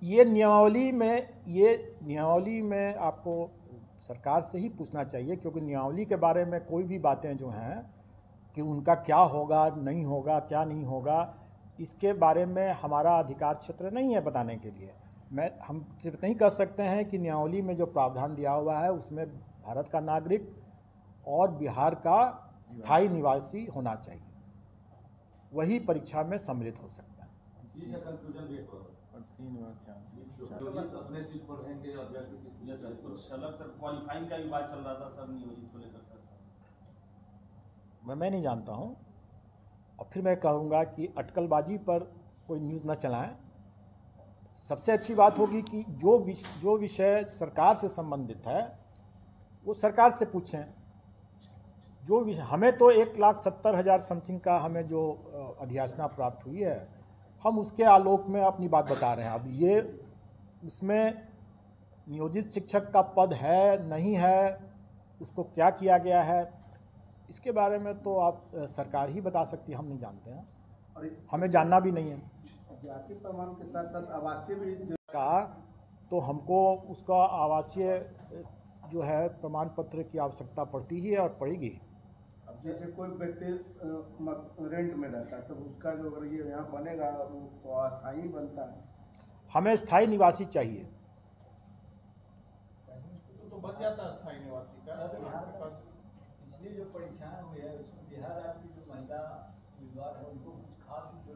ये नियमावली में आपको सरकार से ही पूछना चाहिए, क्योंकि नियमावली के बारे में कोई भी बातें जो हैं कि उनका क्या होगा नहीं होगा क्या नहीं होगा, इसके बारे में हमारा अधिकार क्षेत्र नहीं है बताने के लिए। हम सिर्फ नहीं कह सकते हैं कि नियमावली में जो प्रावधान दिया हुआ है उसमें भारत का नागरिक और बिहार का स्थायी निवासी होना चाहिए, वही परीक्षा में सम्मिलित हो सकता है। अपने सीट पर रहेंगे सर, क्वालिफाइंग का भी बात चल रहा था सर, नियोजित को लेकर सर। मैं नहीं जानता हूं, और फिर मैं कहूँगा कि अटकलबाजी पर कोई न्यूज़ न चलाएं। सबसे अच्छी बात होगी कि जो विषय सरकार से संबंधित है वो सरकार से पूछें। जो विषय हमें तो 1,70,000 समथिंग का हमें जो अधियाचना प्राप्त हुई है, हम उसके आलोक में अपनी बात बता रहे हैं। अब ये उसमें नियोजित शिक्षक का पद है नहीं है, उसको क्या किया गया है, इसके बारे में तो आप सरकार ही बता सकती है, हम नहीं जानते हैं और हमें जानना भी नहीं है। जाति प्रमाण के साथ साथ आवासीय भी का तो हमको उसका आवासीय जो है प्रमाण पत्र की आवश्यकता पड़ती ही है और पड़ेगी। अब जैसे कोई व्यक्ति रेंट में रहता है तो उसका जो अगर ये यहाँ बनेगा तो अस्थायी बनता है। हमें स्थायी निवासी चाहिए। तो बन जाता है स्थायी निवासी का। पिछली जो परीक्षाएं हुई है उसमें बिहार राज्य की जो महिला उम्मीदवार है उनको कुछ खास जो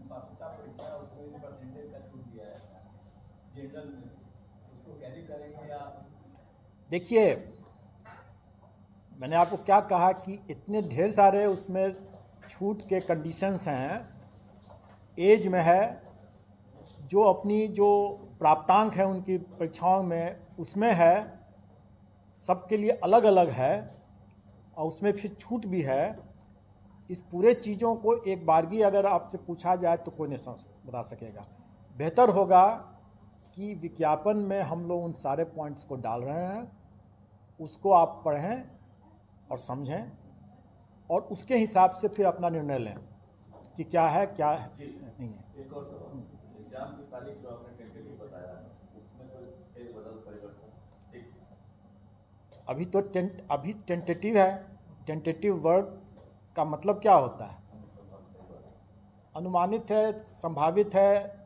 पात्रता परीक्षा उसमें परसेंटेज का छूट दिया है जनरल में, उसको कैरी करेंगे या? देखिए, मैंने आपको क्या कहा कि इतने ढेर सारे उसमें छूट के कंडीशंस हैं, एज में है, जो अपनी जो प्राप्तांक है उनकी परीक्षाओं में उसमें है, सबके लिए अलग अलग है और उसमें फिर छूट भी है। इस पूरे चीज़ों को एक बारगी अगर आपसे पूछा जाए तो कोई नहीं बता सकेगा। बेहतर होगा कि विज्ञापन में हम लोग उन सारे पॉइंट्स को डाल रहे हैं, उसको आप पढ़ें और समझें और उसके हिसाब से फिर अपना निर्णय लें कि क्या है क्या है नहीं है। एक और सवाल, एग्जाम की तारीख जो आपने टेंटेटिव बताया उसमें कोई फेरबदल परिवर्तन? अभी टेंटेटिव है। टेंटेटिव वर्ड का मतलब क्या होता है? अनुमानित है, संभावित है,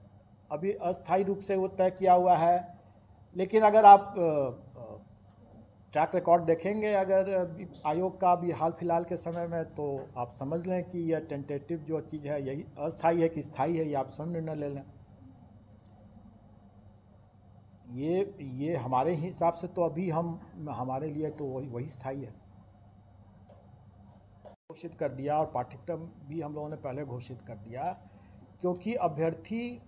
अभी अस्थायी रूप से वो तय किया हुआ है। लेकिन अगर आप ट्रैक रिकॉर्ड देखेंगे अगर आयोग का भी हाल फिलहाल के समय में, तो आप समझ लें कि यह टेंटेटिव जो चीज़ है यही अस्थायी है कि स्थायी है, ये आप स्वयं निर्णय ले लें। ये हमारे हिसाब से तो अभी हमारे लिए तो वही स्थायी है। घोषित कर दिया और पाठ्यक्रम भी हम लोगों ने पहले घोषित कर दिया, क्योंकि अभ्यर्थी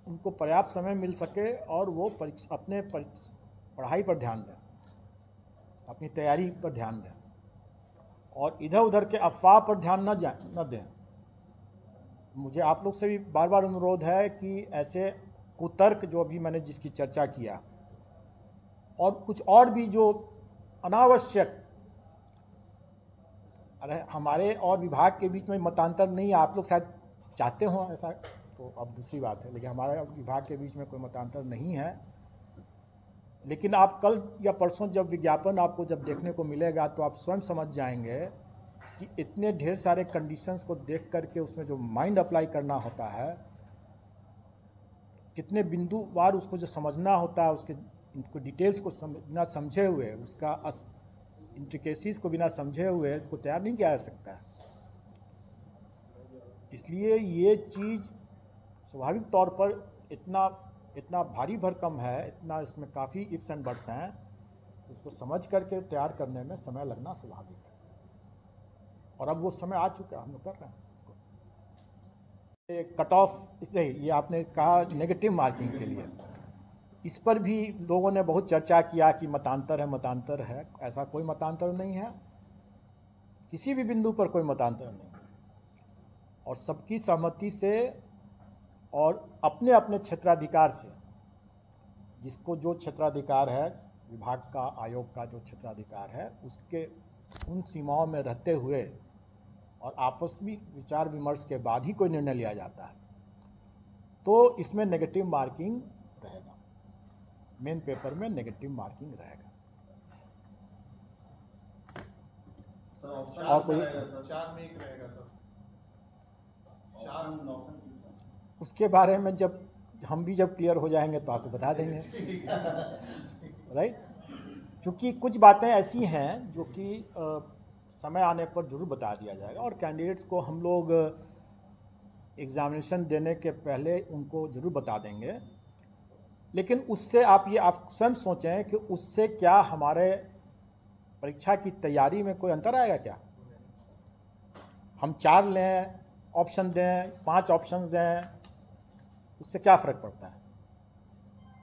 उनको पर्याप्त समय मिल सके और वो अपने पढ़ाई पर ध्यान दें, अपनी तैयारी पर ध्यान दें और इधर उधर के अफवाह पर ध्यान न दें। मुझे आप लोग से भी बार बार अनुरोध है कि ऐसे कुतर्क जो अभी मैंने जिसकी चर्चा किया और कुछ और भी जो अनावश्यक, अरे हमारे और विभाग के बीच में मतांतर नहीं है, आप लोग शायद चाहते हो ऐसा तो अब दूसरी बात है, लेकिन हमारे विभाग के बीच में कोई मतांतर नहीं है। लेकिन आप कल या परसों जब विज्ञापन आपको जब देखने को मिलेगा तो आप स्वयं समझ जाएंगे कि इतने ढेर सारे कंडीशंस को देख करके उसमें जो माइंड अप्लाई करना होता है, कितने बिंदुवार उसको जो समझना होता है, उसके डिटेल्स को बिना समझे हुए, उसका इंट्रिकेसीज को बिना समझे हुए उसको तैयार नहीं किया जा सकता है। इसलिए ये चीज़ स्वाभाविक तौर पर इतना भारी भरकम है, इतना इसमें काफ़ी इफ्स एंड बट्स हैं, उसको समझ करके तैयार करने में समय लगना स्वाभाविक है और अब वो समय आ चुका है, हम लोग कर रहे हैं। कट ऑफ इसलिए ये आपने कहा नेगेटिव मार्किंग के लिए, इस पर भी लोगों ने बहुत चर्चा किया कि मतांतर है। ऐसा कोई मतांतर नहीं है, किसी भी बिंदु पर कोई मतांतर नहीं है और सबकी सहमति से और अपने अपने क्षेत्राधिकार से, जिसको जो क्षेत्राधिकार है, विभाग का आयोग का जो क्षेत्राधिकार है, उसके उन सीमाओं में रहते हुए और आपस में विचार विमर्श के बाद ही कोई निर्णय लिया जाता है। तो इसमें नेगेटिव मार्किंग रहेगा, मेन पेपर में नेगेटिव मार्किंग रहेगा। सर ऑप्शन और कोई रहेगा सर, 4 में 1 रहेगा सर। ऑप्शन उसके बारे में जब हम भी जब क्लियर हो जाएंगे तो आपको बता देंगे, राइट। क्योंकि कुछ बातें ऐसी हैं जो कि समय आने पर जरूर बता दिया जाएगा, और कैंडिडेट्स को हम लोग एग्जामिनेशन देने के पहले उनको जरूर बता देंगे। लेकिन उससे आप स्वयं सोचें कि उससे क्या हमारे परीक्षा की तैयारी में कोई अंतर आएगा क्या? हम 4 लें, ऑप्शन दें, 5 ऑप्शंस दें, उससे क्या फ़र्क पड़ता है?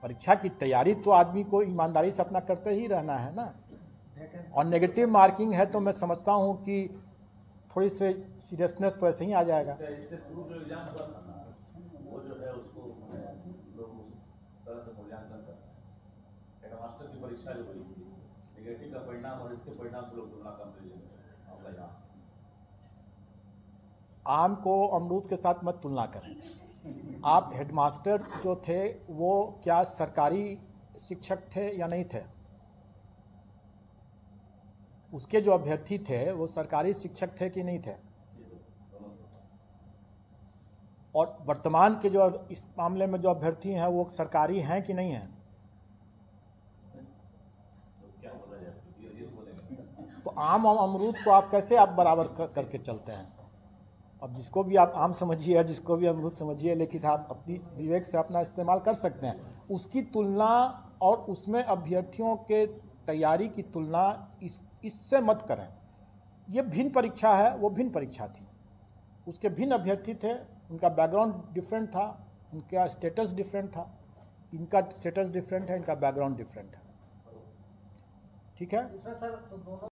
परीक्षा की तैयारी तो आदमी को ईमानदारी से अपना करते ही रहना है ना। और नेगेटिव मार्किंग है तो मैं समझता हूँ कि थोड़ी सी सीरियसनेस तो ऐसे ही आ जाएगा। इससे पूर्व जो एग्जाम हुआ था ना, वो जो है उसको लोग उस तरह से मूल्यांकन करते हैं। हेडमास्टर की परीक्षा जो हुई थी, नेगेटिव का परिणाम और इसके परिणाम को लोग तुलना कंपेरिजन कर रहे हैं। आम को अमरूद के साथ मत तुलना करें। आप हेडमास्टर जो थे वो क्या सरकारी शिक्षक थे या नहीं थे? उसके जो अभ्यर्थी थे वो सरकारी शिक्षक थे कि नहीं थे? और वर्तमान के जो इस मामले में जो अभ्यर्थी हैं वो सरकारी हैं कि नहीं हैं? तो आम और अमरूद को आप कैसे आप बराबर करके चलते हैं? अब जिसको भी आप आम समझिए, जिसको भी अमरूद समझिए, लेकिन आप अपनी विवेक से अपना इस्तेमाल कर सकते हैं। उसकी तुलना और उसमें अभ्यर्थियों के तैयारी की तुलना इससे मत करें। ये भिन्न परीक्षा है, वो भिन्न परीक्षा थी, उसके भिन्न अभ्यर्थी थे, उनका बैकग्राउंड डिफरेंट था, उनका स्टेटस डिफरेंट था। इनका स्टेटस डिफरेंट है, इनका बैकग्राउंड डिफरेंट है, ठीक है। इसमें सर दोनों